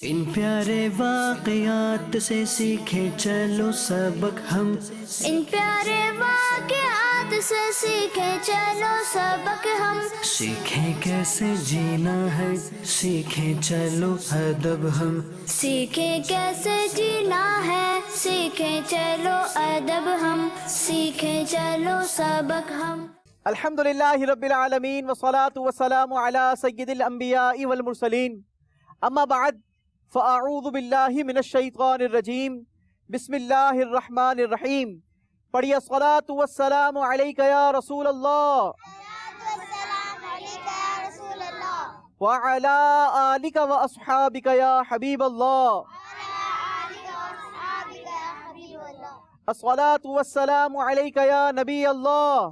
ان پیارے واقعات سے سیکھیں چلو سبق ہم، ان پیارے واقعات سے سیکھیں چلو سبق ہم، سیکھیں کیسے جینا ہے، سیکھیں چلو ادب ہم، سیکھیں کیسے جینا ہے، سیکھیں چلو ادب ہم، سیکھیں چلو سبق ہم۔ الحمدللہ رب العالمین والصلاة والسلام علی سید الانبیاء والمرسلین، اما بعد فاعوذ باللہ من الشیطان الرجیم، بسم اللہ الرحمن الرحیم۔ پڑھیے الصلاة والسلام علیک یا رسول اللہ وعلی آلک واصحابک یا حبیب اللہ۔ الصلاة والسلام علیک یا نبی اللہ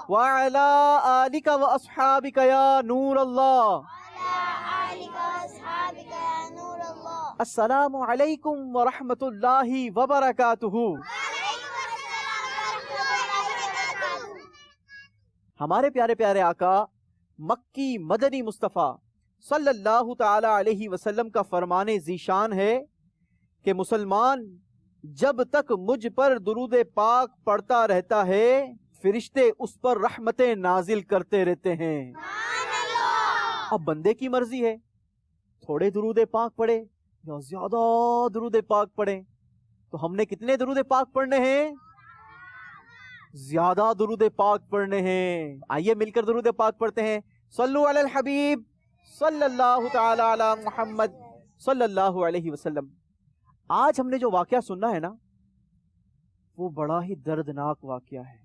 وعلی آلک واصحابک یا نور اللہ۔ السلام علیکم ورحمۃ اللہ وبرکاتہ۔ ہمارے پیارے پیارے آقا مکی مدنی مصطفیٰ صلی اللہ تعالی علیہ وسلم کا فرمان ذیشان ہے کہ مسلمان جب تک مجھ پر درود پاک پڑھتا رہتا ہے فرشتے اس پر رحمتیں نازل کرتے رہتے ہیں۔ اب بندے کی مرضی ہے، تھوڑے درود پاک پڑھے یا زیادہ درود پاک پڑھیں۔ تو ہم نے کتنے درود پاک پڑھنے ہیں؟ زیادہ درود پاک پڑھنے ہیں۔ آئیے مل کر درود پاک پڑھتے ہیں۔ صلو علی الحبیب صلی اللہ تعالی علی محمد صلی اللہ علیہ وسلم۔ آج ہم نے جو واقعہ سننا ہے نا، وہ بڑا ہی دردناک واقعہ ہے،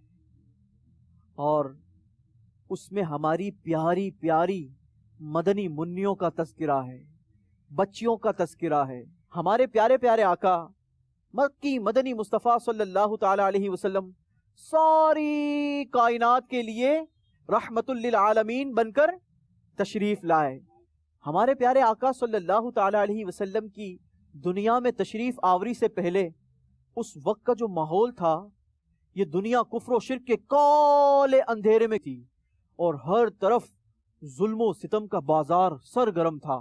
اور اس میں ہماری پیاری پیاری مدنی منیوں کا تذکرہ ہے، بچیوں کا تذکرہ ہے۔ ہمارے پیارے پیارے آقا مکی مدنی مصطفیٰ صلی اللہ تعالی علیہ وسلم ساری کائنات کے لیے رحمت للعالمین بن کر تشریف لائے۔ ہمارے پیارے آقا صلی اللہ تعالی علیہ وسلم کی دنیا میں تشریف آوری سے پہلے اس وقت کا جو ماحول تھا، یہ دنیا کفر و شرک کے کالے اندھیرے میں تھی، اور ہر طرف ظلم و ستم کا بازار سرگرم تھا۔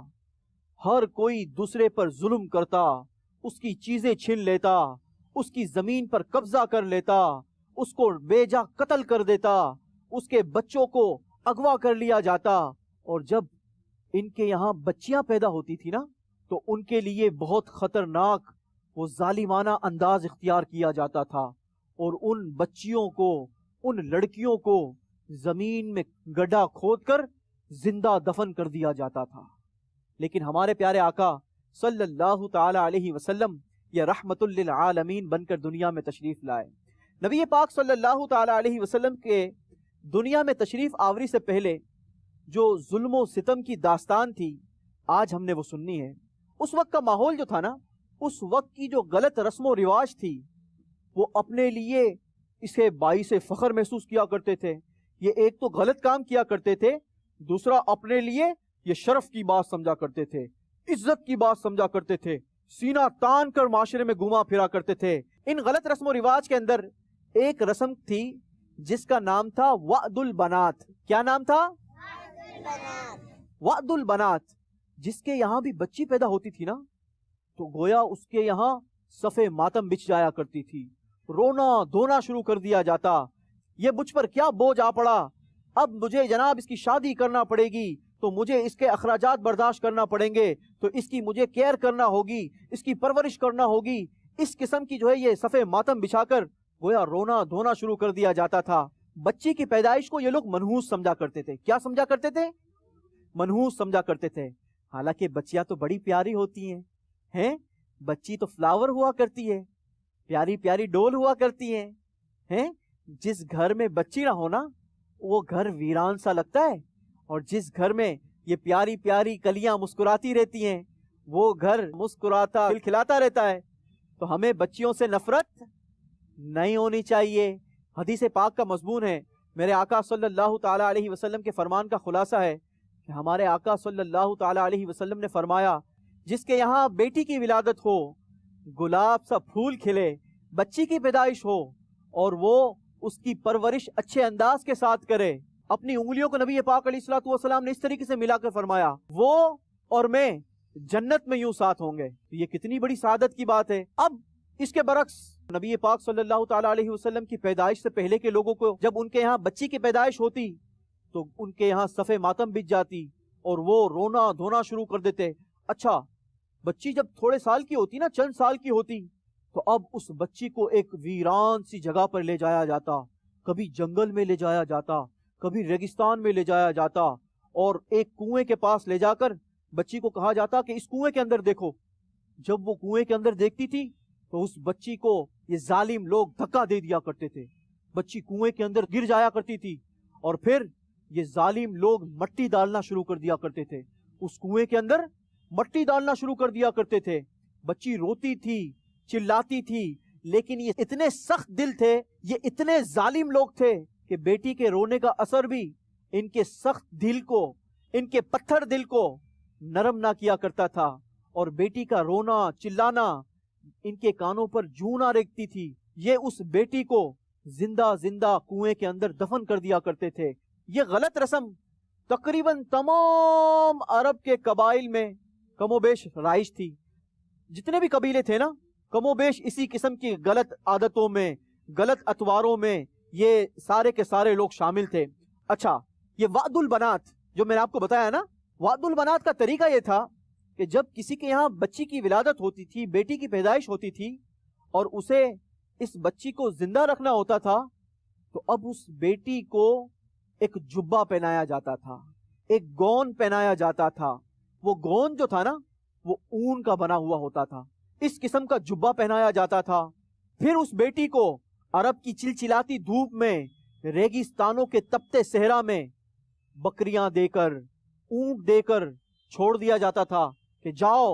ہر کوئی دوسرے پر ظلم کرتا، اس کی چیزیں چھین لیتا، اس کی زمین پر قبضہ کر لیتا، اس کو بے جا قتل کر دیتا، اس کے بچوں کو اغوا کر لیا جاتا۔ اور جب ان کے یہاں بچیاں پیدا ہوتی تھی نا، تو ان کے لیے بہت خطرناک وہ ظالمانہ انداز اختیار کیا جاتا تھا، اور ان بچیوں کو، ان لڑکیوں کو زمین میں گڈھا کھود کر زندہ دفن کر دیا جاتا تھا۔ لیکن ہمارے پیارے آقا صلی اللہ تعالی علیہ وسلم یہ رحمت للعالمین بن کر دنیا میں تشریف لائے۔ نبی پاک صلی اللہ تعالی علیہ وسلم کے دنیا میں تشریف آوری سے پہلے جو ظلم و ستم کی داستان تھی، آج ہم نے وہ سننی ہے۔ اس وقت کا ماحول جو تھا نا، اس وقت کی جو غلط رسم و رواج تھی، وہ اپنے لیے اسے باعث فخر محسوس کیا کرتے تھے۔ یہ ایک تو غلط کام کیا کرتے تھے، دوسرا اپنے لیے یہ شرف کی بات سمجھا کرتے تھے، عزت کی بات سمجھا کرتے تھے، سینہ تان کر معاشرے میں گھوما پھرا کرتے تھے۔ ان غلط رسم و رواج کے اندر ایک رسم تھی جس کا نام تھا وعد البنات۔ کیا نام تھا؟ وعد البنات۔ جس کے یہاں بھی بچی پیدا ہوتی تھی نا، تو گویا اس کے یہاں صفے ماتم بچھ جایا کرتی تھی، رونا دھونا شروع کر دیا جاتا۔ یہ مجھ پر کیا بوجھ آ پڑا، اب مجھے جناب اس کی شادی کرنا پڑے گی، تو مجھے اس کے اخراجات برداشت کرنا پڑیں گے، تو اس کی مجھے کیئر کرنا ہوگی، اس کی پرورش کرنا ہوگی۔ اس قسم کی جو ہے یہ صفے ماتم بچھا کر گویا رونا دھونا شروع کر دیا جاتا تھا۔ بچی کی پیدائش کو یہ لوگ منحوس سمجھا کرتے تھے۔ کیا سمجھا کرتے تھے؟ منحوس سمجھا کرتے تھے۔ حالانکہ بچیاں تو بڑی پیاری ہوتی ہیں، بچی تو فلاور ہوا کرتی ہے، پیاری پیاری ڈول ہوا کرتی ہیں۔ جس گھر میں بچی نہ ہونا وہ گھر ویران سا لگتا ہے، اور جس گھر میں یہ پیاری پیاری کلیاں مسکراتی رہتی ہیں وہ گھر مسکراتا کھلکھلاتا رہتا ہے۔ تو ہمیں بچیوں سے نفرت نہیں ہونی چاہیے۔ حدیث پاک کا مضمون ہے، میرے آقا صلی اللہ تعالی علیہ وسلم کے فرمان کا خلاصہ ہے کہ ہمارے آقا صلی اللہ تعالی علیہ وسلم نے فرمایا، جس کے یہاں بیٹی کی ولادت ہو، گلاب سا پھول کھلے، بچی کی پیدائش ہو، اور وہ اس کی پرورش اچھے انداز کے ساتھ کرے، اپنی انگلیوں کو نبی پاک علیہ الصلوۃ والسلام نے اس طریقے سے ملا کر فرمایا وہ اور میں جنت میں یوں ساتھ ہوں گے. یہ کتنی بڑی سعادت کی بات ہے. اب اس کے برعکس نبی پاک صلی اللہ تعالی علیہ وسلم کی پیدائش سے پہلے کے لوگوں کو جب ان کے یہاں بچی کی پیدائش ہوتی تو ان کے یہاں صف ماتم بچ جاتی اور وہ رونا دھونا شروع کر دیتے. اچھا بچی جب تھوڑے سال کی ہوتی نا، چند سال کی ہوتی، تو اب اس بچی کو ایک ویران سی جگہ پر لے جایا جاتا، کبھی جنگل میں لے جایا جاتا، کبھی ریگستان میں لے جایا جاتا، اور ایک کنویں کے پاس لے جا کر بچی کو کہا جاتا کہ اس کنویں کے اندر دیکھو. جب وہ کنویں کے اندر دیکھتی تھی تو اس بچی کو یہ ظالم لوگ دھکا دے دیا کرتے تھے. بچی کنویں کے اندر گر جایا کرتی تھی اور پھر یہ ظالم لوگ مٹی ڈالنا شروع کر دیا کرتے تھے. اس کنویں کے اندر مٹی ڈالنا شروع کر دیا کرتے تھے. بچی روتی تھی، چلاتی تھی، لیکن یہ اتنے سخت دل تھے، یہ اتنے ظالم لوگ تھے کہ بیٹی کے رونے کا اثر بھی ان کے سخت دل کو، ان کے پتھر دل کو نرم نہ کیا کرتا تھا، اور بیٹی کا رونا چلانا ان کے کانوں پر جوں نہ ریکتی تھی. یہ اس بیٹی کو زندہ زندہ کنویں کے اندر دفن کر دیا کرتے تھے. یہ غلط رسم تقریباً تمام عرب کے قبائل میں کم و بیش رائج تھی. جتنے بھی قبیلے تھے نا، کم و بیش اسی قسم کی غلط عادتوں میں، غلط اطواروں میں یہ سارے کے سارے لوگ شامل تھے. اچھا یہ وعد البنات جو میں نے آپ کو بتایا نا، وعد البنات کا طریقہ یہ تھا کہ جب کسی کے یہاں بچی کی ولادت ہوتی تھی، بیٹی کی پیدائش ہوتی تھی، اور اسے اس بچی کو زندہ رکھنا ہوتا تھا، تو اب اس بیٹی کو ایک جبہ پہنایا جاتا تھا، ایک گون پہنایا جاتا تھا. وہ گون جو تھا نا وہ اون کا بنا ہوا ہوتا تھا. اس قسم کا جبہ پہنایا جاتا تھا. پھر اس بیٹی کو عرب کی چلچلاتی دھوپ میں، ریگستانوں کے تپتے صحرا میں بکریاں دے کر، اونٹ دے کر چھوڑ دیا جاتا تھا کہ جاؤ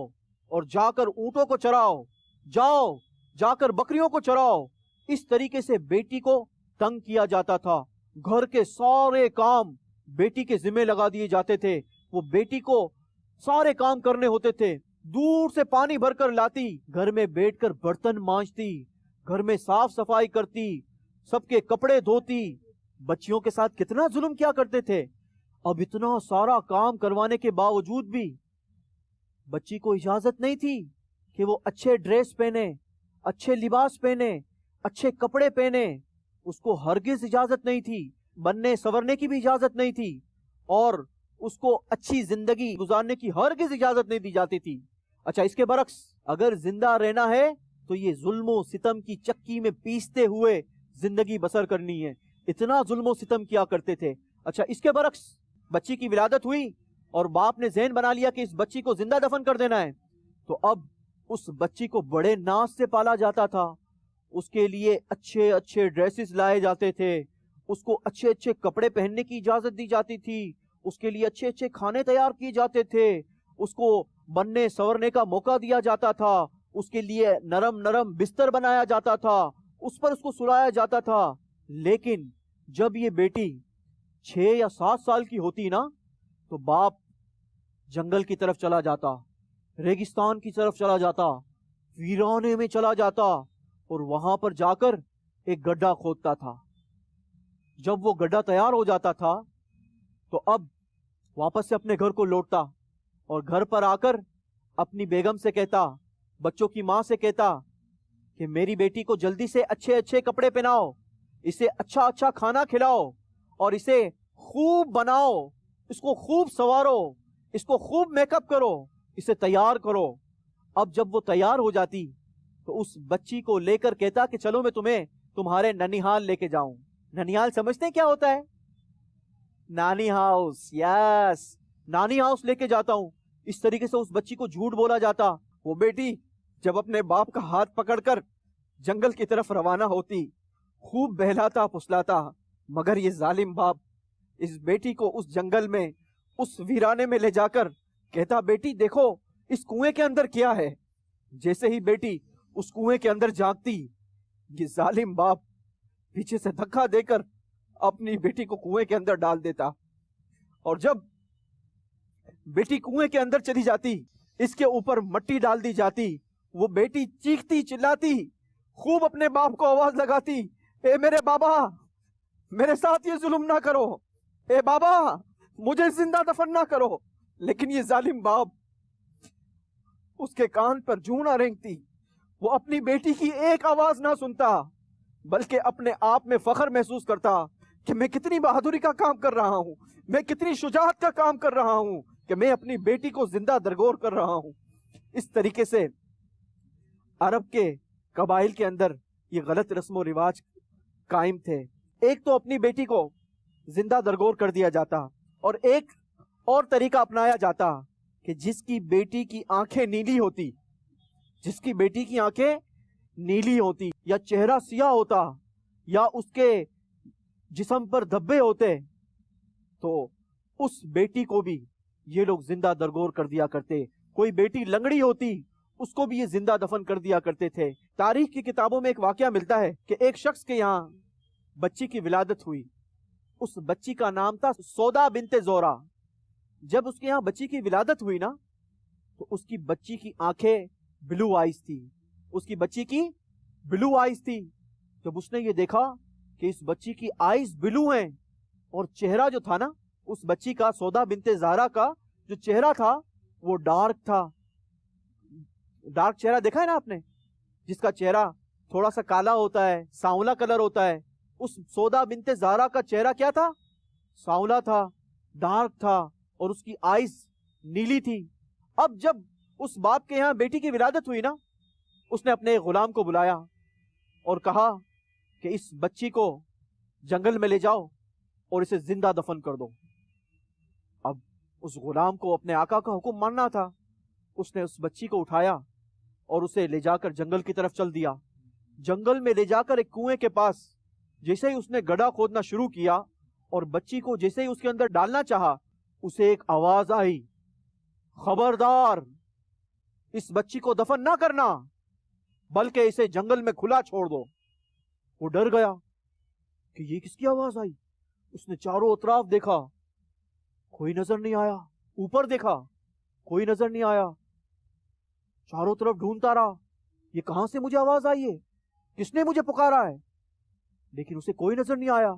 اور جا کر اونٹوں کو چراؤ، جاؤ جا کر بکریوں کو چراؤ. اس طریقے سے بیٹی کو تنگ کیا جاتا تھا. گھر کے سارے کام بیٹی کے ذمہ لگا دیے جاتے تھے. وہ بیٹی کو سارے کام کرنے ہوتے تھے. دور سے پانی بھر کر لاتی، گھر میں بیٹھ کر برتن مانجتی، گھر میں صاف صفائی کرتی، سب کے کپڑے دھوتی. بچیوں کے ساتھ کتنا ظلم کیا کرتے تھے. اب اتنا سارا کام کروانے کے باوجود بھی بچی کو اجازت نہیں تھی کہ وہ اچھے ڈریس پہنے، اچھے لباس پہنے، اچھے کپڑے پہنے. اس کو ہرگز اجازت نہیں تھی. بننے سورنے کی بھی اجازت نہیں تھی، اور اس کو اچھی زندگی گزارنے کی ہرگز اجازت نہیں دی جاتی تھی. اچھا اس کے برعکس اگر زندہ رہنا ہے تو یہ ظلم و ستم کی چکی میں پیستے ہوئے زندگی بسر کرنی ہے. اتنا ظلم و ستم کیا کرتے تھے. اچھا اس کے برعکس بچی کی ولادت ہوئی اور باپ نے ذہن بنا لیا کہ اس بچی کو زندہ دفن کر دینا ہے، تو اب اس بچی کو بڑے ناز سے پالا جاتا تھا. اس کے لیے اچھے اچھے ڈریسز لائے جاتے تھے، اس کو اچھے اچھے کپڑے پہننے کی اجازت دی جاتی تھی، اس کے لیے اچھے اچھے کھانے تیار کیے جاتے تھے، اس کو بننے سورنے کا موقع دیا جاتا تھا، اس کے لیے نرم نرم بستر بنایا جاتا تھا، اس پر اس کو سلایا جاتا تھا. لیکن جب یہ بیٹی 6 یا 7 سال کی ہوتی نا، تو باپ جنگل کی طرف چلا جاتا، ریگستان کی طرف چلا جاتا، ویرانے میں چلا جاتا، اور وہاں پر جا کر ایک گڈھا کھودتا تھا. جب وہ گڈھا تیار ہو جاتا تھا تو اب واپس سے اپنے گھر کو لوٹتا، اور گھر پر آ کر اپنی بیگم سے کہتا، بچوں کی ماں سے کہتا کہ میری بیٹی کو جلدی سے اچھے اچھے کپڑے پہناؤ، اسے اچھا اچھا کھانا کھلاؤ، اور اسے خوب بناؤ، اس کو خوب سنوارو، اس کو خوب میک اپ کرو، اسے تیار کرو. اب جب وہ تیار ہو جاتی تو اس بچی کو لے کر کہتا کہ چلو میں تمہیں تمہارے ننیحال لے کے جاؤں. ننیحال سمجھتے ہیں کیا ہوتا ہے؟ نانی ہاؤس. یس، نانی ہاؤس لے کے جاتا ہوں. اس طریقے سے اس بچی کو جھوٹ بولا جاتا. وہ بیٹی جب اپنے باپ کا ہاتھ پکڑ کر جنگل کی طرف روانہ ہوتی، خوب بہلاتا پھسلاتا، مگر یہ ظالم باپ اس بیٹی کو اس جنگل میں، اس ویرانے میں لے جا کر کہتا، بیٹی دیکھو اس کنویں کے اندر کیا ہے. جیسے ہی بیٹی اس کنویں کے اندر جھانکتی، یہ ظالم باپ پیچھے سے دھکا دے کر اپنی بیٹی کو کنویں کے اندر ڈال دیتا. اور جب بیٹی کنویں کے اندر چلی جاتی، اس کے اوپر مٹی ڈال دی جاتی، وہ بیٹی چیختی چلاتی، خوب اپنے باپ کو آواز لگاتی، اے میرے بابا، میرے ساتھ یہ ظلم نہ کرو، اے بابا مجھے زندہ دفن نہ کرو. لیکن یہ ظالم باپ، اس کے کان پر جوں نہ رینگتی، وہ اپنی بیٹی کی ایک آواز نہ سنتا، بلکہ اپنے آپ میں فخر محسوس کرتا کہ میں کتنی بہادری کا کام کر رہا ہوں، میں کتنی شجاعت کا کام کر رہا ہوں کہ میں اپنی بیٹی کو زندہ درگور کر رہا ہوں. اس طریقے سے عرب کے قبائل کے اندر یہ غلط رسم و رواج قائم تھے. ایک تو اپنی بیٹی کو زندہ درگور کر دیا جاتا، اور ایک اور طریقہ اپنایا جاتا کہ جس کی بیٹی کی آنکھیں نیلی ہوتی، جس کی بیٹی کی آنکھیں نیلی ہوتی یا چہرہ سیاہ ہوتا یا اس کے جسم پر دھبے ہوتے، تو اس بیٹی کو بھی یہ لوگ زندہ درگور کر دیا کرتے. کوئی بیٹی لنگڑی ہوتی، اس کو بھی یہ زندہ دفن کر دیا کرتے تھے. تاریخ کی کتابوں میں ایک واقعہ ملتا ہے کہ ایک شخص کے یہاں بچی کی ولادت ہوئی. اس بچی کا نام تھا سودا بنت زورا. جب اس کے یہاں بچی کی ولادت ہوئی نا، تو اس کی بچی کی آنکھیں بلو آئیز تھی. اس کی بچی کی بلو آئیز تھی. جب اس نے یہ دیکھا کہ اس بچی کی آئیز بلو ہیں اور چہرہ جو تھا نا اس بچی کا، سودا بنت زہرا کا جو چہرہ تھا وہ ڈارک تھا. ڈارک چہرہ دیکھا ہے نا آپ نے، جس کا چہرہ تھوڑا سا کالا ہوتا ہے، سانولا کلر ہوتا ہے. اس سودا بنت زہرا کا چہرہ کیا تھا؟ سانولا تھا، ڈارک تھا، اور اس کی آئیز نیلی تھی. اب جب اس باپ کے یہاں بیٹی کی ولادت ہوئی نا، اس نے اپنے غلام کو بلایا اور کہا کہ اس بچی کو جنگل میں لے جاؤ اور اسے زندہ دفن کر دو. اب اس غلام کو اپنے آقا کا حکم ماننا تھا. اس نے اس بچی کو اٹھایا اور اسے لے جا کر جنگل کی طرف چل دیا. جنگل میں لے جا کر ایک کنویں کے پاس جیسے ہی اس نے گڑھا کھودنا شروع کیا اور بچی کو جیسے ہی اس کے اندر ڈالنا چاہا، اسے ایک آواز آئی، خبردار، اس بچی کو دفن نہ کرنا بلکہ اسے جنگل میں کھلا چھوڑ دو. وہ ڈر گیا کہ یہ کس کی آواز آئی. اس نے چاروں اطراف دیکھا، کوئی نظر نہیں آیا. اوپر دیکھا، کوئی نظر نہیں آیا. چاروں طرف ڈھونڈتا رہا، یہ کہاں سے مجھے آواز آئی ہے، کس نے مجھے پکارا ہے، لیکن اسے کوئی نظر نہیں آیا.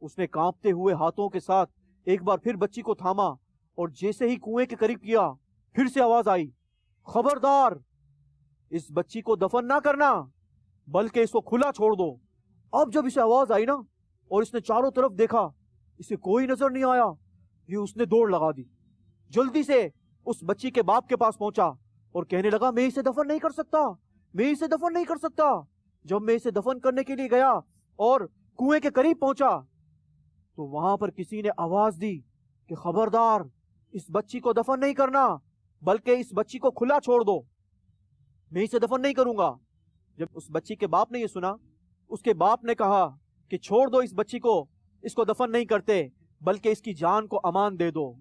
اس نے کانپتے ہوئے ہاتھوں کے ساتھ ایک بار پھر بچی کو تھاما اور جیسے ہی کنویں کے قریب کیا، پھر سے آواز آئی، خبردار، اس بچی کو دفن نہ کرنا بلکہ اس کو کھلا چھوڑ دو. اب جب اسے آواز آئی نا اور اس نے چاروں طرف دیکھا، اسے کوئی نظر نہیں آیا، یہ اس نے دوڑ لگا دی. جلدی سے اس بچی کے باپ کے پاس پہنچا اور کہنے لگا، میں اسے دفن نہیں کر سکتا، میں اسے دفن نہیں کر سکتا. جب میں اسے دفن کرنے کے لیے گیا اور کنویں کے قریب پہنچا تو وہاں پر کسی نے آواز دی کہ خبردار، اس بچی کو دفن نہیں کرنا بلکہ اس بچی کو کھلا چھوڑ دو، میں اسے دفن نہیں کروں گا. جب اس بچی کے باپ نے یہ سنا، اس کے باپ نے کہا کہ چھوڑ دو اس بچی کو، اس کو دفن نہیں کرتے بلکہ اس کی جان کو امان دے دو.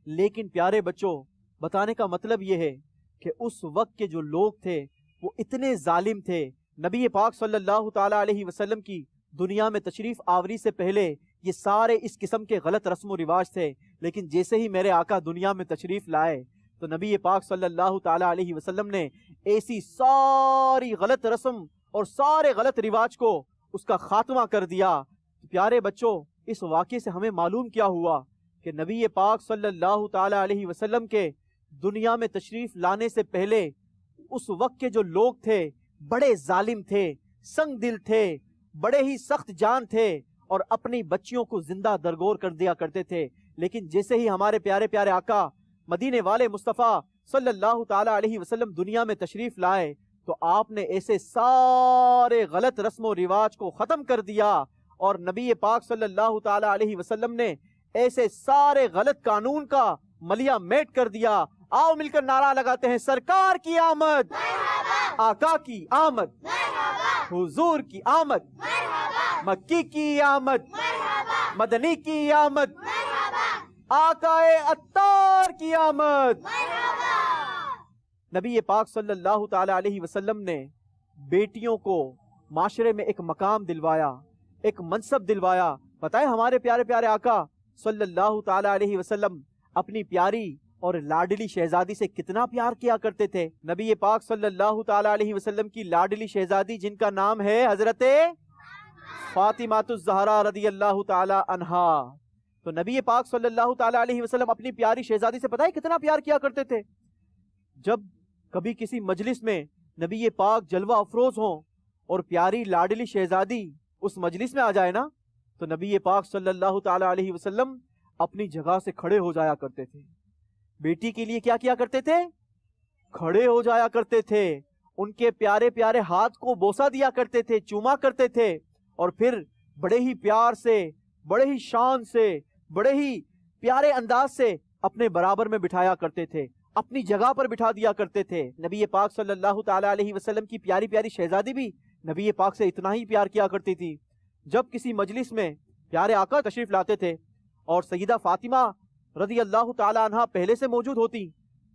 لیکن پیارے بچوں، بتانے کا مطلب یہ ہے کہ اس وقت کے جو لوگ تھے وہ اتنے ظالم تھے. نبی پاک صلی اللہ تعالی علیہ وسلم کی دنیا میں تشریف آوری سے پہلے یہ سارے اس قسم کے غلط رسم و رواج تھے. لیکن جیسے ہی میرے آقا دنیا میں تشریف لائے تو نبی پاک صلی اللہ تعالی علیہ وسلم نے ایسی ساری غلط رسم اور سارے غلط رواج کو اس کا خاتمہ کر دیا. پیارے بچوں، اس واقعے سے ہمیں معلوم کیا ہوا کہ نبی پاک صلی اللہ تعالی علیہ وسلم کے دنیا میں تشریف لانے سے پہلے اس وقت کے جو لوگ تھے بڑے ظالم تھے، سنگ دل تھے، بڑے ہی سخت جان تھے اور اپنی بچیوں کو زندہ درگور کر دیا کرتے تھے. لیکن جیسے ہی ہمارے پیارے پیارے آقا مدینے والے مصطفیٰ صلی اللہ تعالی علیہ وسلم دنیا میں تشریف لائے تو آپ نے ایسے سارے غلط رسم و رواج کو ختم کر دیا اور نبی پاک صلی اللہ تعالی علیہ وسلم نے ایسے سارے غلط قانون کا ملیا میٹ کر دیا. آؤ مل کر نعرہ لگاتے ہیں، سرکار کی آمد، آقا کی آمد، حضور کی آمد، مکی کی آمد، مدنی کی آمد، آقا عطار کی آمد. نبی پاک صلی اللہ تعالی علیہ وسلم نے بیٹیوں کو معاشرے میں ایک مقام دلوایا، ایک منصب دلوایا. پتہ ہے ہمارے پیارے پیارے آقا صلی اللہ تعالی علیہ وسلم اپنی پیاری اور لاڈلی شہزادی سے کتنا پیار کیا کرتے تھے. نبی پاک صلی اللہ تعالی علیہ وسلم کی لاڈلی شہزادی جن کا نام ہے حضرت فاطمہ الزہرا رضی اللہ تعالی عنہا، تو نبی پاک صلی اللہ تعالیٰ علیہ وسلم اپنی پیاری شہزادی سے پتہ ہے کتنا پیار کیا کرتے تھے؟ جب کبھی کسی مجلس میں نبی پاک جلوہ افروز ہوں اور پیاری لاڈلی شہزادی اس مجلس میں آ جائے نا، تو نبی پاک صلی اللہ تعالیٰ علیہ وسلم اپنی جگہ سے کھڑے ہو جایا کرتے تھے. بیٹی کے لیے کیا کیا کرتے تھے؟ کھڑے ہو جایا کرتے تھے، ان کے پیارے پیارے ہاتھ کو بوسہ دیا کرتے تھے، چوما کرتے تھے، اور پھر بڑے ہی پیار سے، بڑے ہی شان سے، بڑے ہی پیارے انداز سے اپنے برابر میں بٹھایا کرتے تھے، اپنی جگہ پر بٹھا دیا کرتے تھے. نبی پاک صلی اللہ تعالیٰ علیہ وسلم کی پیاری پیاری شہزادی بھی نبی پاک سے اتنا ہی پیار کیا کرتی تھی. جب کسی مجلس میں پیارے آقا تشریف لاتے تھے اور سیدہ فاطمہ رضی اللہ تعالیٰ عنہ پہلے سے موجود ہوتی،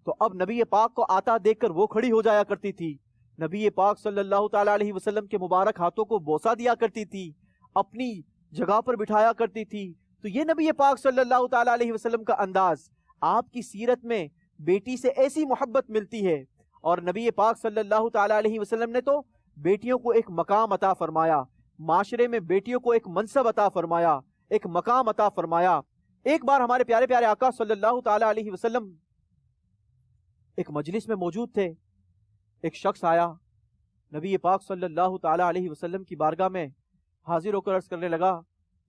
تو اب نبی پاک کو آتا دیکھ کر وہ کھڑی ہو جایا کرتی تھی، نبی پاک صلی اللہ تعالیٰ علیہ وسلم کے مبارک ہاتھوں کو بوسہ دیا کرتی تھی، اپنی جگہ پر بٹھایا کرتی تھی. تو یہ نبی پاک صلی اللہ تعالیٰ علیہ وسلم کا انداز. آپ کی سیرت میں بیٹی سے ایسی محبت ملتی ہے، اور نبی پاک صلی اللہ تعالیٰ علیہ وسلم نے تو بیٹیوں کو ایک مقام عطا فرمایا، معاشرے میں بیٹیوں کو ایک منصب عطا فرمایا، ایک مقام عطا فرمایا. ایک بار ہمارے پیارے پیارے آقا صلی اللہ تعالیٰ علیہ وسلم ایک مجلس میں موجود تھے. ایک شخص آیا، نبی پاک صلی اللہ تعالیٰ علیہ وسلم کی بارگاہ میں حاضر ہو کر عرض کرنے لگا،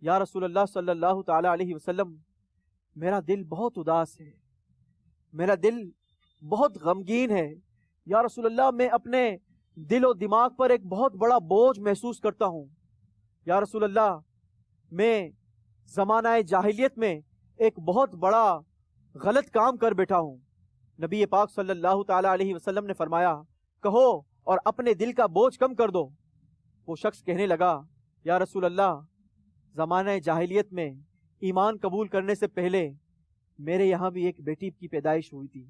یا رسول اللہ صلی اللہ تعالیٰ علیہ وسلم، میرا دل بہت اداس ہے، میرا دل بہت غمگین ہے. یا رسول اللہ، میں اپنے دل و دماغ پر ایک بہت بڑا بوجھ محسوس کرتا ہوں. یا رسول اللہ، میں زمانہ جاہلیت میں ایک بہت بڑا غلط کام کر بیٹھا ہوں. نبی پاک صلی اللہ تعالیٰ علیہ وسلم نے فرمایا، کہو اور اپنے دل کا بوجھ کم کر دو. وہ شخص کہنے لگا، یا رسول اللہ، زمانہ جاہلیت میں ایمان قبول کرنے سے پہلے میرے یہاں بھی ایک بیٹی کی پیدائش ہوئی تھی.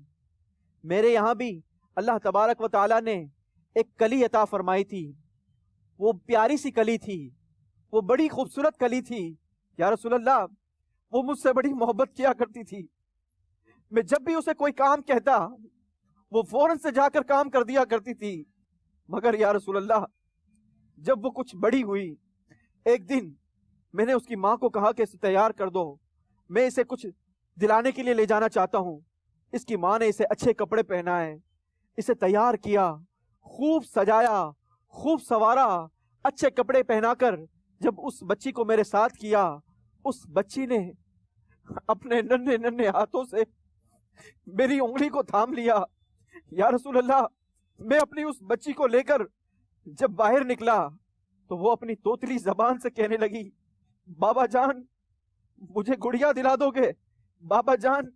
میرے یہاں بھی اللہ تبارک و تعالیٰ نے ایک کلی عطا فرمائی تھی. وہ پیاری سی کلی تھی، وہ بڑی خوبصورت کلی تھی. یا رسول اللہ، وہ مجھ سے بڑی محبت کیا کرتی تھی. میں جب بھی اسے کوئی کام کہتا، وہ فوراً سے جا کر کام کر دیا کرتی تھی. مگر یا رسول اللہ، جب وہ کچھ بڑی ہوئی، ایک دن میں نے اس کی ماں کو کہا کہ اسے تیار کر دو، میں اسے کچھ دلانے کے لیے لے جانا چاہتا ہوں. اس کی ماں نے اسے اچھے کپڑے پہنائے، اسے تیار کیا، خوب سجایا، خوب سوارا، اچھے کپڑے پہنا کر جب اس بچی کو میرے ساتھ کیا، اس بچی نے اپنے ننھے ننھے ہاتھوں سے میری انگلی کو تھام لیا. یا رسول اللہ، میں اپنی اس بچی کو لے کر جب باہر نکلا تو وہ اپنی توتلی زبان سے کہنے لگی، بابا جان، مجھے گڑیا دلا دو گے؟ بابا جان،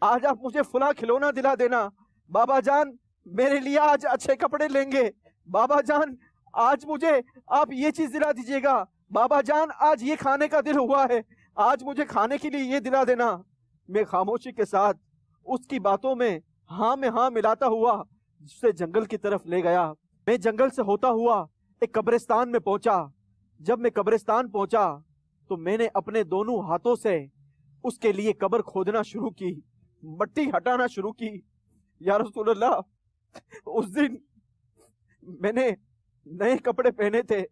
آج آپ مجھے فلاں کھلونا دلا دینا. بابا جان، میرے لیے آج اچھے کپڑے لیں گے. بابا جان، آج مجھے آپ یہ چیز دلا دیجیے گا. بابا جان، آج یہ کھانے کا دل ہوا ہے، آج مجھے کھانے کے لیے یہ دلا دینا. میں خاموشی کے ساتھ اس کی باتوں میں ہاں ملاتا ہوا اسے جنگل کی طرف لے گیا. میں جنگل سے ہوتا ہوا ایک قبرستان میں پہنچا. جب میں قبرستان پہنچا تو میں نے اپنے دونوں ہاتھوں سے اس کے لیے قبر کھودنا شروع کی، مٹی ہٹانا شروع کی. یا رسول اللہ، اس دن میں نے نئے کپڑے پہنے تھے.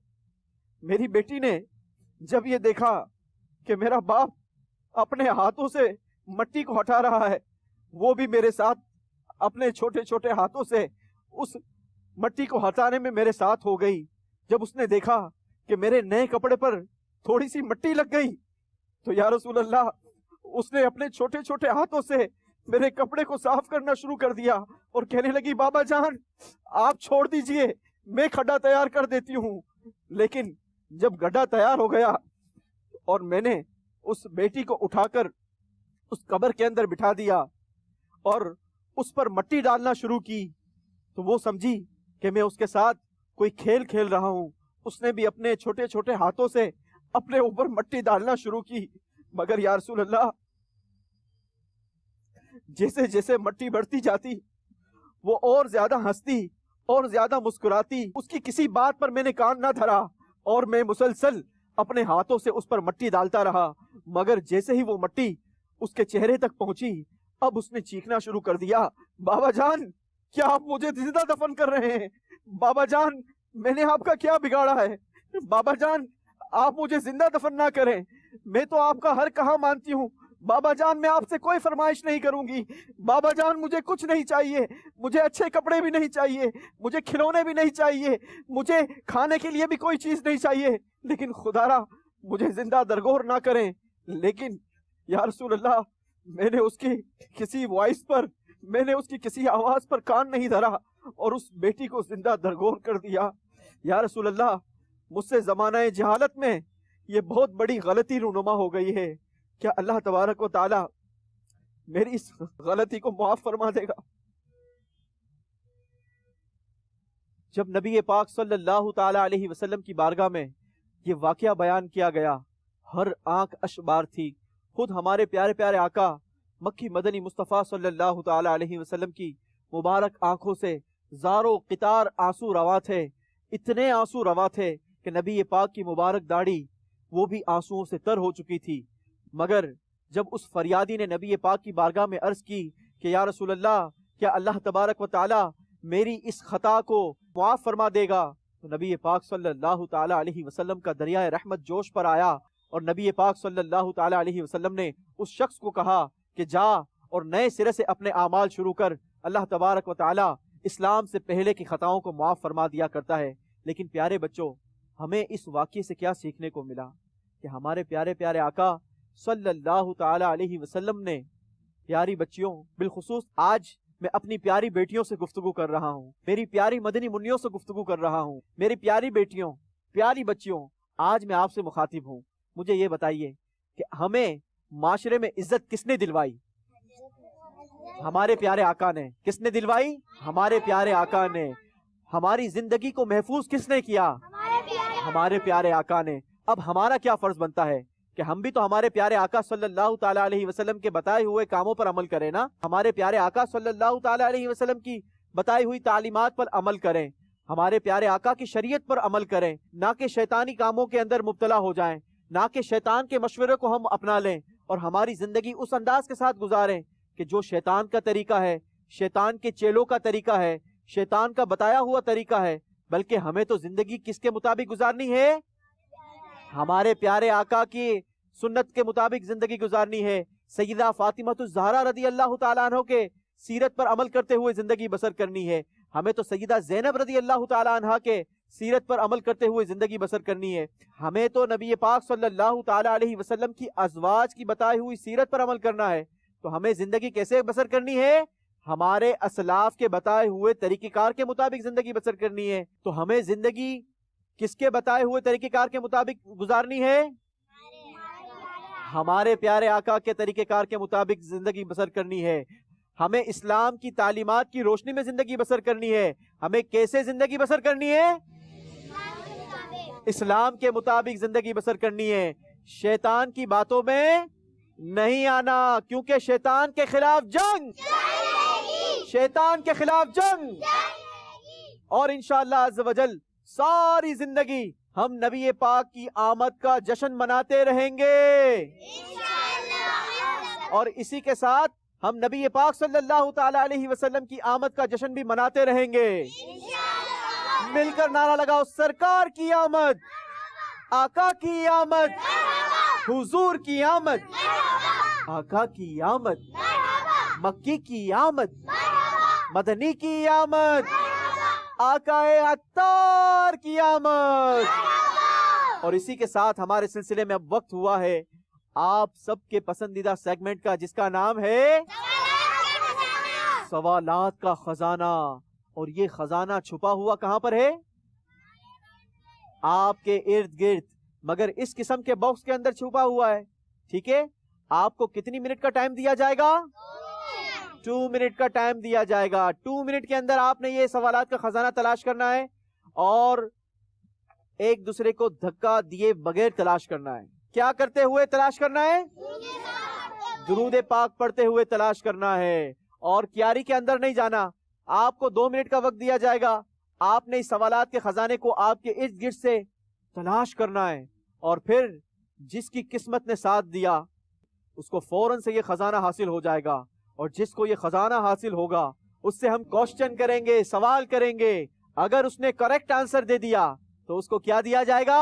میری بیٹی نے جب یہ دیکھا کہ میرا باپ اپنے ہاتھوں سے مٹی کو ہٹا رہا ہے، وہ بھی میرے ساتھ اپنے چھوٹے چھوٹے ہاتھوں سے اس مٹی کو ہٹانے میں میرے ساتھ ہو گئی. جب اس نے دیکھا کہ میرے نئے کپڑے پر تھوڑی سی مٹی لگ گئی تو یا رسول اللہ، اس نے اپنے چھوٹے چھوٹے ہاتھوں سے میرے کپڑے کو صاف کرنا شروع کر دیا اور کہنے لگی، بابا جان، آپ چھوڑ دیجئے، میں کھڈا تیار کر دیتی ہوں. لیکن جب گڈھا تیار ہو گیا اور میں نے اس بیٹی کو اٹھا کر اس قبر کے اندر بٹھا دیا اور اس پر مٹی ڈالنا شروع کی تو وہ سمجھی کہ میں اس کے ساتھ کوئی کھیل کھیل رہا ہوں. اس نے بھی اپنے چھوٹے چھوٹے ہاتھوں سے اپنے اوپر مٹی ڈالنا شروع کی. مگر یا رسول اللہ، جیسے جیسے مٹی بڑھتی جاتی وہ اور زیادہ ہنستی اور زیادہ مسکراتی. اس کی کسی بات پر میں نے کان نہ دھرا اور میں مسلسل اپنے ہاتھوں سے اس پر مٹی ڈالتا رہا. مگر جیسے ہی وہ مٹی اس کے چہرے تک پہنچی، اب اس نے چیخنا شروع کر دیا، بابا جان، کیا آپ مجھے زندہ دفن کر رہے ہیں؟ بابا جان، میں نے آپ کا کیا بگاڑا ہے؟ بابا جان، آپ مجھے زندہ دفن نہ کریں. میں تو آپ کا ہر کہا مانتی ہوں بابا جان، میں آپ سے کوئی فرمائش نہیں کروں گی بابا جان، مجھے کچھ نہیں چاہیے، مجھے اچھے کپڑے بھی نہیں چاہیے، مجھے کھلونے بھی نہیں چاہیے، مجھے کھانے کے لیے بھی کوئی چیز نہیں چاہیے، لیکن خدارا مجھے زندہ درگور نہ کریں۔ لیکن یا رسول اللہ، میں نے اس کی کسی وائس پر، میں نے اس کی کسی آواز پر کان نہیں دھرا اور اس بیٹی کو زندہ درگور کر دیا۔ یا رسول اللہ، مجھ سے زمانہ جہالت میں یہ بہت بڑی غلطی رونما ہو گئی ہے، کیا اللہ تبارک و تعالی میری اس غلطی کو معاف فرما دے گا؟ جب نبی پاک صلی اللہ تعالی علیہ وسلم کی بارگاہ میں یہ واقعہ بیان کیا گیا، ہر آنکھ اشبار تھی۔ خود ہمارے پیارے پیارے آقا مکی مدنی مصطفیٰ صلی اللہ تعالی علیہ وسلم کی مبارک آنکھوں سے زاروں قطار آنسو روا تھے، اتنے آنسو روا تھے کہ نبی پاک کی مبارک داڑھی وہ بھی آنسوؤں سے تر ہو چکی تھی۔ مگر جب اس فریادی نے نبی پاک کی بارگاہ میں عرض کی کہ یا رسول اللہ، کیا اللہ تبارک و تعالی میری اس خطا کو معاف فرما دے گا، تو نبی پاک صلی اللہ تعالی علیہ وسلم کا دریائے رحمت جوش پر آیا، اور نبی پاک صلی اللہ تعالی علیہ وسلم نے اس شخص کو کہا کہ جا اور نئے سرے سے اپنے اعمال شروع کر، اللہ تبارک و تعالی اسلام سے پہلے کی خطاؤں کو معاف فرما دیا کرتا ہے۔ لیکن پیارے بچوں، ہمیں اس واقعے سے کیا سیکھنے کو ملا کہ ہمارے پیارے پیارے آقا صلی اللہ تعالی علیہ وسلم نے، پیاری بچیوں، بالخصوص آج میں اپنی پیاری بیٹیوں سے گفتگو کر رہا ہوں، میری پیاری مدنی منیوں سے گفتگو کر رہا ہوں، میری پیاری بیٹیوں، پیاری بچیوں، آج میں آپ سے مخاطب ہوں۔ مجھے یہ بتائیے کہ ہمیں معاشرے میں عزت کس نے دلوائی؟ ہمارے پیارے آقا نے۔ کس نے دلوائی؟ ہمارے پیارے آقا نے۔ ہماری زندگی کو محفوظ کس نے کیا؟ ہمارے پیارے آقا نے۔ اب ہمارا کیا فرض بنتا ہے کہ ہم بھی تو ہمارے پیارے آقا صلی اللہ تعالی علیہ وسلم کے بتائے ہوئے کاموں پر عمل کریں نا، ہمارے پیارے آقا صلی اللہ تعالی علیہ وسلم کی بتائی ہوئی تعلیمات پر عمل کریں، ہمارے پیارے آقا کی شریعت پر عمل کریں، نہ کہ شیطانی کاموں کے اندر مبتلا ہو جائیں، نہ کہ شیطان کے مشورے کو ہم اپنا لیں اور ہماری زندگی اس انداز کے ساتھ گزاریں کہ جو شیطان کا طریقہ ہے، شیطان کے چیلوں کا طریقہ ہے، شیطان کا بتایا ہوا طریقہ ہے، بلکہ ہمیں تو زندگی کس کے مطابق گزارنی ہے؟ ہمارے پیارے آقا کی سنت کے مطابق زندگی گزارنی ہے۔ سیدہ فاطمہ الزہرا رضی اللہ تعالیٰ عنہ کے سیرت پر عمل کرتے ہوئے زندگی بسر کرنی ہے۔ ہمیں تو سیدہ زینب رضی اللہ تعالیٰ عنہ کے سیرت پر عمل کرتے ہوئے زندگی بسر کرنی ہے۔ ہمیں تو نبی پاک صلی اللہ تعالیٰ علیہ وسلم کی ازواج کی بتائی ہوئی سیرت پر عمل کرنا ہے۔ تو ہمیں زندگی کیسے بسر کرنی ہے؟ ہمارے اسلاف کے بتائے ہوئے طریقہ کار کے مطابق زندگی بسر کرنی ہے۔ تو ہمیں زندگی کس کے بتائے ہوئے طریقہ کار کے مطابق گزارنی ہے؟ ہمارے پیارے آقا کے طریقہ کار کے مطابق زندگی بسر کرنی ہے۔ ہمیں اسلام کی تعلیمات کی روشنی میں زندگی بسر کرنی ہے۔ ہمیں کیسے زندگی بسر کرنی ہے؟ اسلام کے مطابق زندگی بسر کرنی ہے۔ شیطان کی باتوں میں نہیں آنا، کیونکہ شیطان کے خلاف جنگ، شیطان کے خلاف جنگ، اور انشاءاللہ عز و جل ساری زندگی ہم نبی پاک کی آمد کا جشن مناتے رہیں گے، اور اسی کے ساتھ ہم نبی پاک صلی اللہ تعالی علیہ وسلم کی آمد کا جشن بھی مناتے رہیں گے۔ مل کر نعرہ لگاؤ، سرکار کی آمد، آقا کی آمد، حضور کی آمد، آقا کی آمد، مکی کی آمد، مدنی کی آمد، آقا عطار کی آمد۔ اور اسی کے ساتھ ہمارے سلسلے میں اب وقت ہوا ہے آپ سب کے پسندیدہ سیگمنٹ کا، جس کا نام ہے سوالات کا خزانہ۔ اور یہ خزانہ چھپا ہوا کہاں پر ہے؟ آپ کے ارد گرد، مگر اس قسم کے باکس کے اندر چھپا ہوا ہے۔ ٹھیک ہے، آپ کو کتنی منٹ کا ٹائم دیا جائے گا؟ 2 منٹ کا ٹائم دیا جائے گا۔ 2 منٹ کے اندر آپ نے یہ سوالات کا خزانہ تلاش کرنا ہے، اور ایک دوسرے کو دھکا دیے بغیر تلاش کرنا ہے۔ کیا کرتے ہوئے تلاش کرنا ہے؟ درود پاک پڑھتے ہوئے تلاش کرنا ہے، اور کیاری کے اندر نہیں جانا۔ آپ کو 2 منٹ کا وقت دیا جائے گا، آپ نے اس سوالات کے خزانے کو آپ کے ارد گرد سے تلاش کرنا ہے، اور پھر جس کی قسمت نے ساتھ دیا اس کو فوراً سے یہ خزانہ حاصل ہو جائے گا، اور جس کو یہ خزانہ حاصل ہوگا اس سے ہم کوشچن کریں گے، سوال کریں گے۔ اگر اس نے کریکٹ آنسر دے دیا تو اس کو کیا دیا جائے گا؟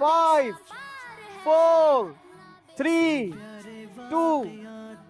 5 4 3 2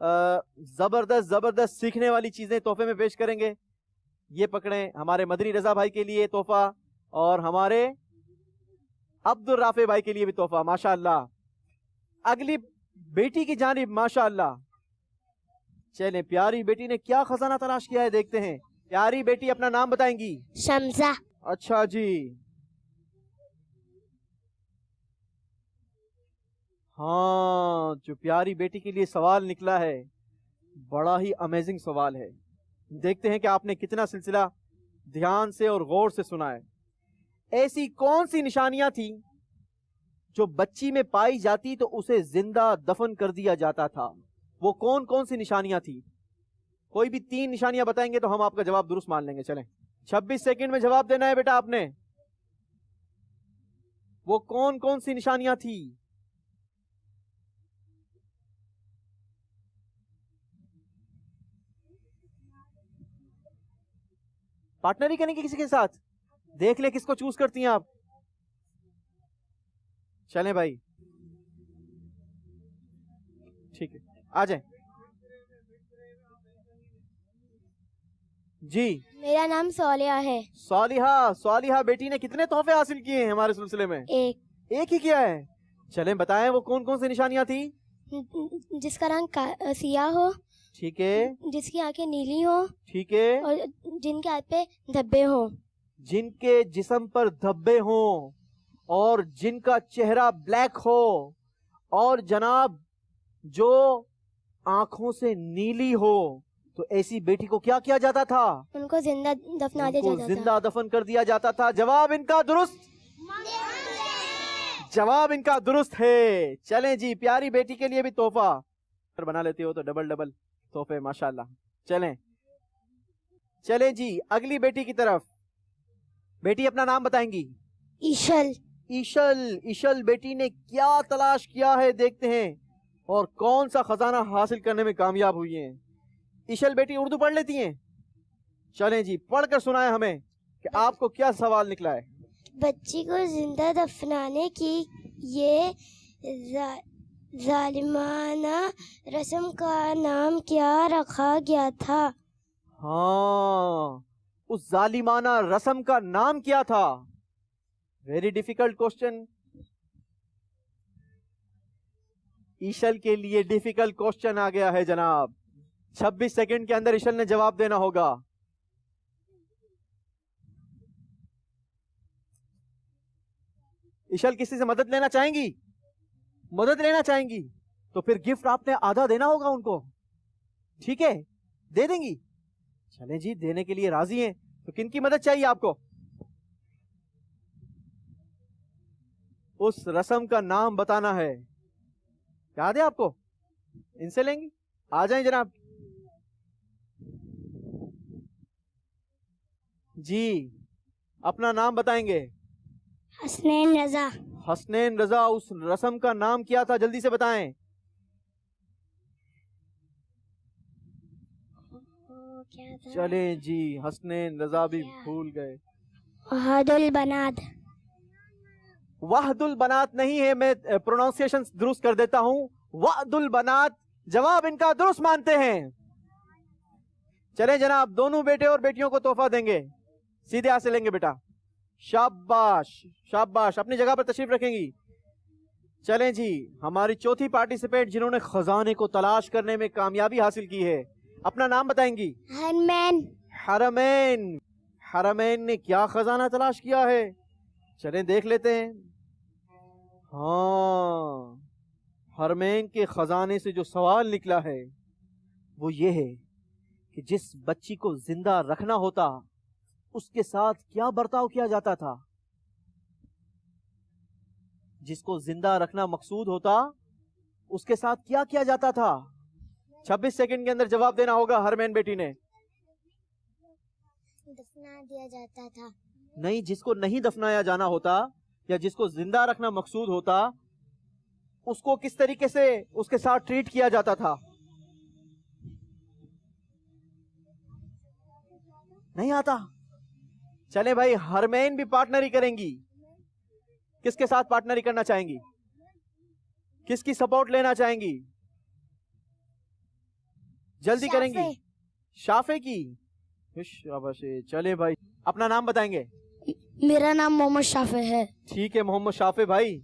زبردست سیکھنے والی چیزیں تحفے میں پیش کریں گے. یہ پکڑیں ہمارے مدنی رضا بھائی کے لیے تحفہ, اور ہمارے عبد الرافع بھائی کے لیے بھی تحفہ. ماشاءاللہ. اگلی بیٹی کی جانب ماشاءاللہ. چلیں پیاری بیٹی نے کیا خزانہ تلاش کیا ہے دیکھتے ہیں. پیاری بیٹی اپنا نام بتائیں گی. شمزہ. اچھا جی, ہاں جو پیاری بیٹی کے لیے سوال نکلا ہے بڑا ہی امیزنگ سوال ہے. دیکھتے ہیں کہ آپ نے کتنا سلسلہ دھیان سے اور غور سے سنا ہے. ایسی کون سی نشانیاں تھیں جو بچی میں پائی جاتی تو اسے زندہ دفن کر دیا جاتا تھا؟ وہ کون کون سی نشانیاں تھیں؟ کوئی بھی 3 نشانیاں بتائیں گے تو ہم آپ کا جواب درست مان لیں گے. چلیں 26 سیکنڈ میں جواب دینا ہے بیٹا آپ نے. وہ کون کون سی نشانیاں تھیں؟ پارٹنر ہی کریں گے کسی کے ساتھ؟ دیکھ لیں کس کو چوز کرتی ہیں آپ. چلیں بھائی ٹھیک ہے آ جائیں. جی میرا نام صالحہ ہے. صالحہ بیٹی نے کتنے تحفے حاصل کیے ہیں ہمارے سلسلے میں؟ ایک ہی کیا ہے. چلیں بتائیں وہ کون کون سی نشانیاں تھیں؟ جس کا رنگ سیاہ ہو. ٹھیک ہے. جس کی آنکھیں نیلی ہو. ٹھیک ہے. اور جن کے ہاتھ پہ دھبے ہوں. جن کے جسم پر دھبے ہوں اور جن کا چہرہ بلیک ہو, اور جناب جو آنکھوں سے نیلی ہو, تو ایسی بیٹی کو کیا کیا جاتا تھا؟ ان کو زندہ دفنا دیا جاتا تھا. زندہ دفن کر دیا جاتا تھا. جواب ان کا درست, جواب ان کا درست ہے. چلیں جی پیاری بیٹی کے لیے بھی تحفہ بنا لیتے ہو تو ڈبل تحفے ماشاءاللہ. چلیں جی اگلی بیٹی کی طرف. بیٹی اپنا نام بتائیں گی. ایشل بیٹی نے کیا تلاش کیا ہے دیکھتے ہیں, اور کون سا خزانہ حاصل کرنے میں کامیاب ہوئی ہیں. ایشل بیٹی اردو پڑھ لیتی ہیں؟ چلیں جی پڑھ کر سنائیں ہمیں کہ آپ کو کیا سوال نکلا ہے. بچی کو زندہ دفنانے کی یہ ظالمانہ رسم کا نام کیا رکھا گیا تھا؟ ہاں اس ظالمانہ رسم کا نام کیا تھا؟ Very difficult question. ایشل کے لیے ڈیفیکلٹ کوشچن آ گیا ہے جناب. 26 سیکنڈ کے اندر ایشل نے جواب دینا ہوگا. ایشل کسی سے مدد لینا چاہیں گی؟ مدد لینا چاہیں گی تو پھر گفٹ آپ نے آدھا دینا ہوگا ان کو. ٹھیک ہے دے دیں گی؟ چلیں جی دینے کے لیے راضی ہیں تو کن کی مدد چاہیے آپ کو؟ اس رسم کا نام بتانا ہے. یاد ہے آپ کو؟ ان سے لیں گی؟ آ جائیں جناب. جی اپنا نام بتائیں گے. حسنین رضا. حسنین رضا, اس رسم کا نام کیا تھا جلدی سے بتائیں. چلیں جی حسنین رضا بھی بھول گئے. وحد البنات. وحد البنات نہیں ہے, میں پروننسیشن درست کر دیتا ہوں. وحد البنات جواب ان کا درست مانتے ہیں. چلیں جناب دونوں بیٹے اور بیٹیوں کو تحفہ دیں گے. سیدھے ہاتھ سے لیں گے بیٹا. شاباش شاباش, اپنی جگہ پر تشریف رکھیں گی. چلیں جی ہماری چوتھی پارٹیسپینٹ جنہوں نے خزانے کو تلاش کرنے میں کامیابی حاصل کی ہے, اپنا نام بتائیں گی. حرمین. حرمین نے کیا خزانہ تلاش کیا ہے؟ چلیں دیکھ لیتے ہیں. ہاں حرمین کے خزانے سے جو سوال نکلا ہے وہ یہ ہے کہ جس بچی کو زندہ رکھنا ہوتا اس کے ساتھ کیا برتاؤ کیا جاتا تھا؟ جس کو زندہ رکھنا مقصود ہوتا اس کے ساتھ کیا کیا جاتا تھا؟ 26 سیکنڈ کے اندر جواب دینا ہوگا حرمین بیٹی نے. دفنا دیا جاتا تھا. نہیں, جس کو نہیں دفنایا جانا ہوتا یا جس کو زندہ رکھنا مقصود ہوتا اس کو کس طریقے سے اس کے ساتھ ٹریٹ کیا جاتا تھا؟ نہیں آتا. چلے بھائی حرمین بھی پارٹنری کریں گی. کس کے ساتھ پارٹنری کرنا چاہیں گی؟ کس کی سپورٹ لینا چاہیں گی؟ جلدی کریں گی شافے کی. شاباش. چلے بھائی اپنا نام بتائیں گے. میرا نام محمد شافع ہے. ٹھیک ہے محمد شافع بھائی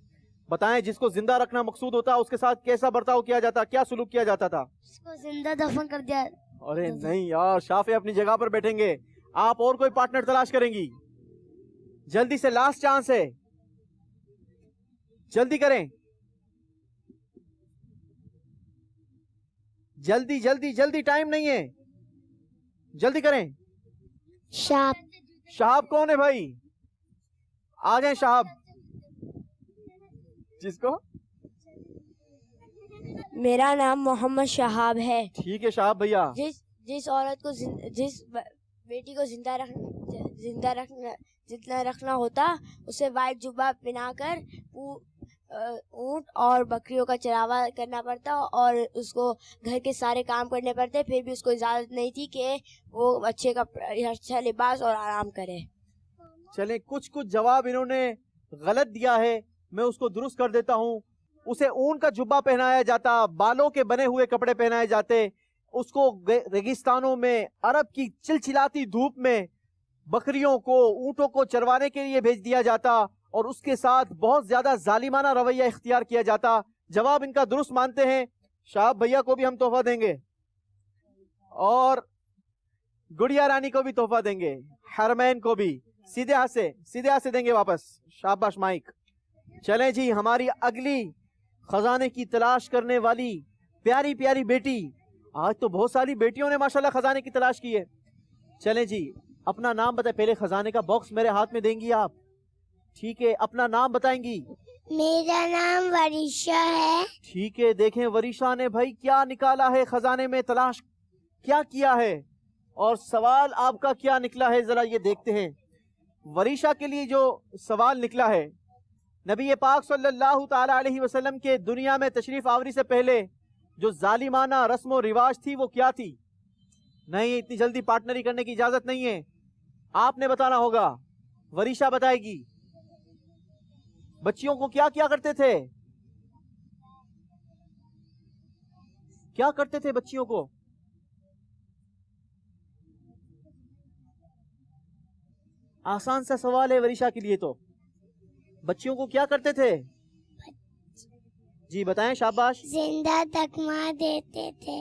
بتائیں جس کو زندہ رکھنا مقصود ہوتا اس کے ساتھ کیسا برتاؤ کیا جاتا, کیا سلوک کیا جاتا تھا؟ اس کو زندہ دفن کر دیا. ارے نہیں یار, شافع اپنی جگہ پر بیٹھیں گے, آپ اور کوئی پارٹنر تلاش کریں گی. جلدی سے لاسٹ چانس ہے, جلدی کریں, جلدی جلدی جلدی, ٹائم نہیں ہے, جلدی کریں. شہاب کون ہے بھائی؟ آ جائیں شہاب. جس کو میرا نام محمد شہاب ہے. ٹھیک ہے شہاب بھیا. جس عورت کو جس بیٹی کو زندہ رکھنا ہوتا اسے وائٹ جبہ پہنا کر اونٹ اور بکریوں کا چراوا کرنا پڑتا اور اس کو گھر کے سارے کام کرنے پڑتے, پھر بھی اس کو اجازت نہیں تھی کہ وہ اچھا لباس اور آرام کرے. چلیں کچھ جواب انہوں نے غلط دیا ہے, میں اس کو درست کر دیتا ہوں. اسے اون کا جبہ پہنایا جاتا, بالوں کے بنے ہوئے کپڑے پہنائے جاتے, اس کو ریگستانوں میں عرب کی چلچلاتی دھوپ میں بکریوں کو اونٹوں کو چروانے کے لیے بھیج دیا جاتا اور اس کے ساتھ بہت زیادہ ظالمانہ رویہ اختیار کیا جاتا. جواب ان کا درست مانتے ہیں. شہاب بھیا کو بھی ہم تحفہ دیں گے اور گڑیا رانی کو بھی تحفہ دیں گے, حرمین کو بھی سیدھے ہاتھ سے دیں گے واپس. شاباش مائک. چلیں جی ہماری اگلی خزانے کی تلاش کرنے والی پیاری پیاری بیٹی, آج تو بہت ساری بیٹیوں نے ماشاءاللہ خزانے کی تلاش کی ہے. چلیں جی اپنا نام بتائیں, پہلے خزانے کا باکس میرے ہاتھ میں دیں گی آپ, ٹھیک ہے, اپنا نام بتائیں گی. میرا نام وریشا ہے. ٹھیک ہے, دیکھیں وریشا نے بھائی کیا نکالا ہے خزانے میں, تلاش کیا کیا ہے اور سوال آپ کا کیا نکلا ہے, ذرا یہ دیکھتے ہیں. وریشا کے لیے جو سوال نکلا ہے, نبی پاک صلی اللہ تعالی علیہ وسلم کے دنیا میں تشریف آوری سے پہلے جو ظالمانہ رسم و رواج تھی وہ کیا تھی؟ نہیں, اتنی جلدی پارٹنری کرنے کی اجازت نہیں ہے, آپ نے بتانا ہوگا. وریشا بتائے گی. بچیوں کو کیا کیا کرتے تھے, کیا کرتے تھے بچیوں کو؟ آسان سا سوال ہے وریشا کے لیے, تو بچیوں کو کیا کرتے تھے جی بتائیں. شاباش. زندہ دفنا دیتے تھے.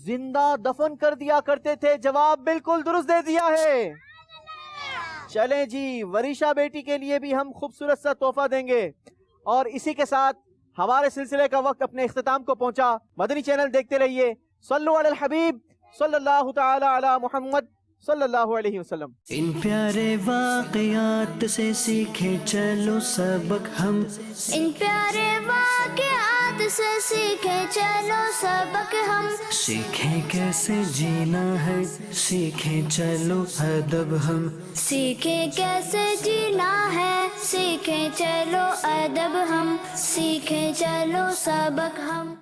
زندہ دفن کر دیا کرتے تھے. جواب بالکل درست دے دیا ہے. چلیں جی وریشا بیٹی کے لیے بھی ہم خوبصورت سا تحفہ دیں گے اور اسی کے ساتھ ہمارے سلسلے کا وقت اپنے اختتام کو پہنچا. مدنی چینل دیکھتے رہیے. صلو علی الحبیب صلی اللہ تعالی علی محمد صلی اللہ علیہ وسلم. ان پیارے واقعات سے سیکھیں چلو سبق ہم, ان پیارے واقعات سے سیکھیں چلو سبق ہم, سیکھیں کیسے جینا ہے, سیکھیں چلو ادب ہم, سیکھیں کیسے جینا ہے, سیکھیں چلو ادب ہم, سیکھیں چلو سبق ہم.